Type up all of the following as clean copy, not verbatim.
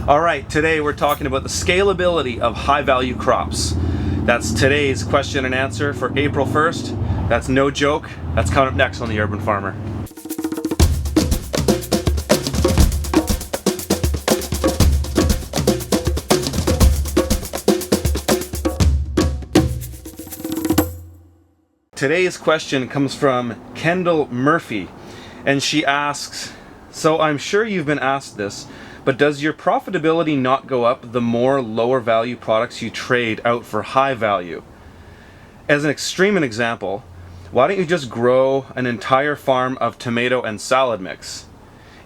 All right, today we're talking about the scalability of high-value crops. That's today's question and answer for April 1st. That's no joke. That's coming up next on The Urban Farmer. Today's question comes from Kendall Murphy, and she asks, so I'm sure you've been asked this, but does your profitability not go up the more lower value products you trade out for high value? As an extreme example, why don't you just grow an entire farm of tomato and salad mix?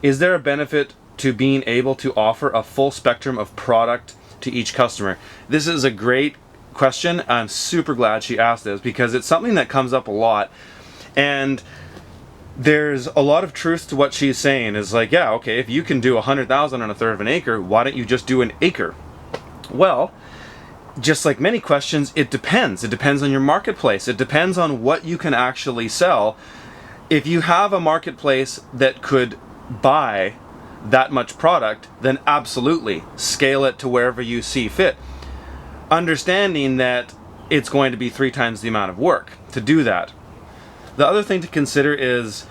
Is there a benefit to being able to offer a full spectrum of product to each customer? This is a great question. I'm super glad she asked this because it's something that comes up a lot, and there's a lot of truth to what she's saying. Is like, yeah, okay, if you can do 100,000 on a third of an acre, why don't you just do an acre? Well, just like many questions, it depends. It depends on your marketplace. It depends on what you can actually sell. If you have a marketplace that could buy that much product, then absolutely scale it to wherever you see fit, understanding that it's going to be 3 times the amount of work to do that. The other thing to consider is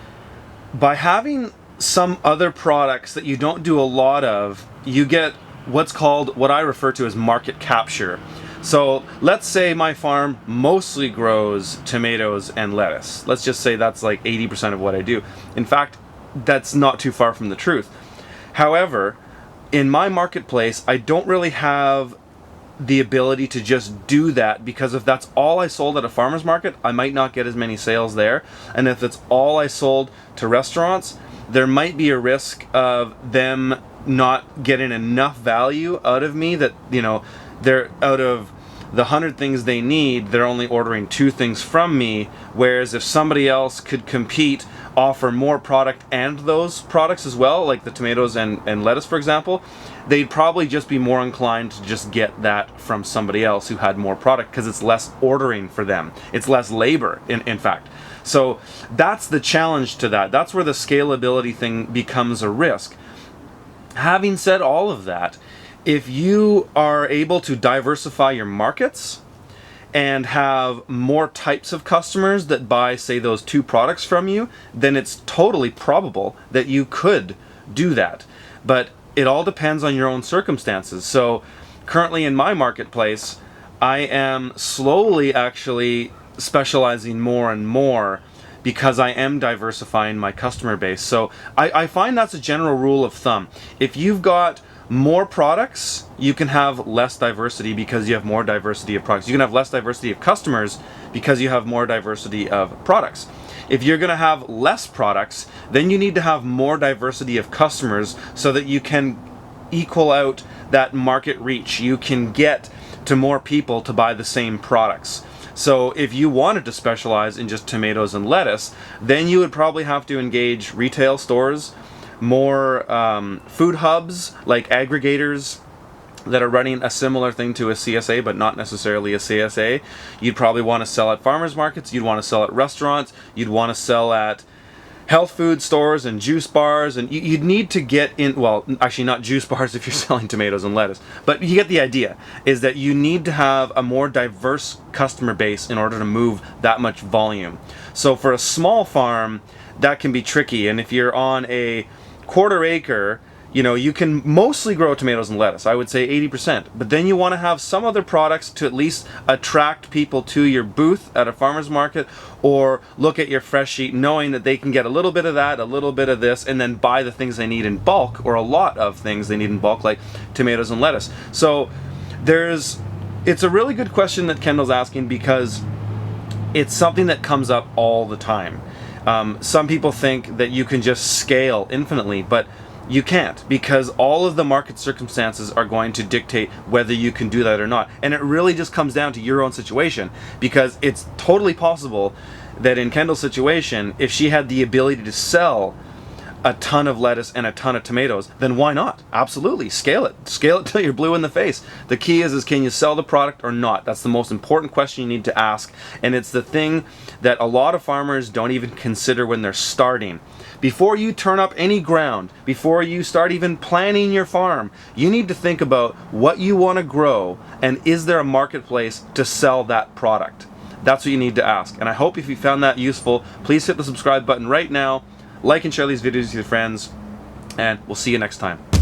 by having some other products that you don't do a lot of, you get what's called, what I refer to as market capture. So let's say my farm mostly grows tomatoes and lettuce. Let's just say that's like 80% of what I do. In fact, that's not too far from the truth. However, in my marketplace, I don't really have the ability to just do that, because if that's all I sold at a farmer's market, I might not get as many sales there. And if it's all I sold to restaurants, there might be a risk of them not getting enough value out of me that, you know, they're out of the 100 things they need, they're only ordering 2 things from me. Whereas if somebody else could compete, offer more product and those products as well, like the tomatoes and lettuce, for example, they'd probably just be more inclined to just get that from somebody else who had more product, because it's less ordering for them. It's less labor, in fact. So that's the challenge to that. That's where the scalability thing becomes a risk. Having said all of that, if you are able to diversify your markets and have more types of customers that buy, say, those 2 products from you, then it's totally probable that you could do that. But it all depends on your own circumstances. So currently in my marketplace, I am slowly actually specializing more and more because I am diversifying my customer base. So I find that's a general rule of thumb. If you've got more products, you can have less diversity because you have more diversity of products. You can have less diversity of customers because you have more diversity of products. If you're going to have less products, then you need to have more diversity of customers so that you can equal out that market reach. You can get to more people to buy the same products. So if you wanted to specialize in just tomatoes and lettuce, then you would probably have to engage retail stores, more food hubs like aggregators that are running a similar thing to a CSA but not necessarily a CSA. You'd probably want to sell at farmers markets, you'd want to sell at restaurants, you'd want to sell at health food stores and juice bars, and you'd need to get in, well, actually not juice bars if you're selling tomatoes and lettuce, but you get the idea, is that you need to have a more diverse customer base in order to move that much volume. So for a small farm, that can be tricky, and if you're on a quarter acre, you know, you can mostly grow tomatoes and lettuce, I would say 80%, but then you want to have some other products to at least attract people to your booth at a farmer's market, or look at your fresh sheet knowing that they can get a little bit of that, a little bit of this, and then buy the things they need in bulk, or a lot of things they need in bulk, like tomatoes and lettuce. So it's a really good question that Kendall's asking, because it's something that comes up all the time. Some people think that you can just scale infinitely, but you can't, because all of the market circumstances are going to dictate whether you can do that or not. And it really just comes down to your own situation, because it's totally possible that in Kendall's situation, if she had the ability to sell a ton of lettuce and a ton of tomatoes, then why not? Absolutely, scale it. Scale it till you're blue in the face. The key is can you sell the product or not? That's the most important question you need to ask, and it's the thing that a lot of farmers don't even consider when they're starting. Before you turn up any ground, before you start even planning your farm, you need to think about what you want to grow and is there a marketplace to sell that product. That's what you need to ask. And I hope if you found that useful, please hit the subscribe button right now, like and share these videos with your friends, and we'll see you next time.